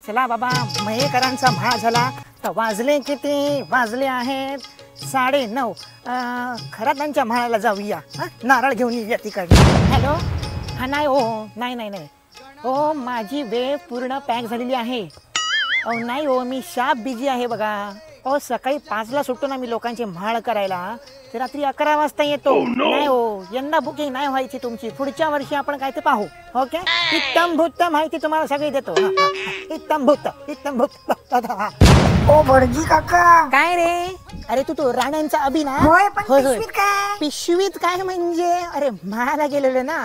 चला बाबा, मयेकरांचा म्हाळ झाला तर वाजले किती? वाजले आहेत 9:30. खरातांच्या म्हाळाला जाऊया, नारळ घेऊन येऊया तिकडे. हॅलो, हा नाही हो, नाही नाही नाही हो, माझी वेळ पूर्ण पॅक झालेली आहे. अहो नाही हो, मी शाप बिझी आहे बघा. अहो सकाळी 5ला सुटतो ना मी लोकांचे म्हाळ करायला, ते रात्री 11 वाजता येतो. नाही हो, यंदा बुकिंग नाही व्हायची तुमची, पुढच्या वर्षी आपण काय ते पाहू. ओके, इत्तम भूत माहिती तुम्हाला सगळी देतो. इत्तम भूत, इत्तम भूत. ओ भटजी काका. काय रे? अरे तू राण्यांचा अभि ना? होय, पण पिशवीत काय? पिशवीत काय म्हणजे? अरे म्हाळाला गेलेलो ना.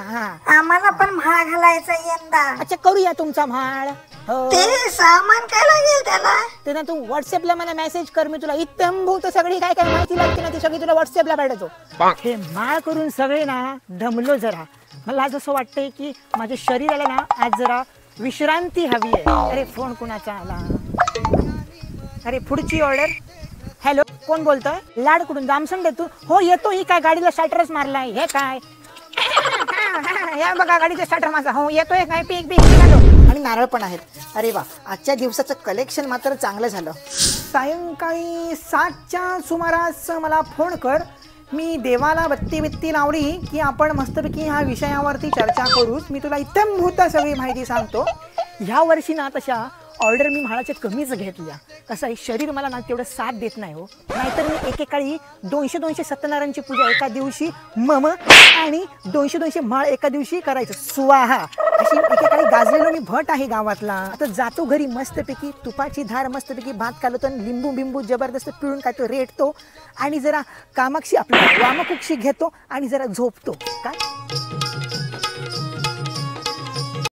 आम्हाला पण म्हाळ घालायचा यंदा. अच्छा, करूया तुमचा म्हाळ. हो, ते सामान काय लागेल त्याला? ते ना तू व्हॉट्सअपला मला मेसेज कर, मी तुला इत्तम भूत सगळी काय काय माहिती लागते ना ती सगळी तुला व्हॉट्सअपला पाठवतो. हे माळ करून सगळे ना दमलो जरा. मला आज असं वाटतंय की माझ्या शरीराला ना आज जरा विश्रांती हवी आहे. अरे फोन कुणाचा आला? अरे पुढची ऑर्डर. हॅलो, कोण बोलतोय? लाडकडून जामसंडे तू? हो येतो. ही काय गाडीला स्टार्टरच मारलाय? हे काय? या बघा गाडीचा स्टार्टर माझा. हो येतोय. काय पीक पीक आणि नारळ पण आहेत. अरे वा, आजच्या दिवसाचं कलेक्शन मात्र चांगलं झालं. सायंकाळी 7च्या सुमारास मला फोन कर. मी देवाला बत्ती लावली की आपण मस्तपैकी ह्या विषयावरती चर्चा करूच. मी तुला इत्तम भूत सगळी माहिती सांगतो. ह्या वर्षी ना तशा ऑर्डर मी म्हाळाच्या कमीच घेतल्या. कसं आहे, शरीर मला ना तेवढं साथ देत नाही हो. नाहीतर मी एकेकाळी 200 सत्यनारायणची पूजा एका दिवशी आणि 200 म्हाळ एका दिवशी करायचं. स्वाहा अशी एकेकाळी गाजलेलो मी भट आहे गावातला. आता जातो घरी मस्तपैकी तुपाची धार मस्तपैकी भात कालवतो, लिंबू बिंबू जबरदस्त पिळून काय तो रेटतो आणि जरा कामाक्षी आपली वामकुक्षी घेतो आणि जरा झोपतो. काय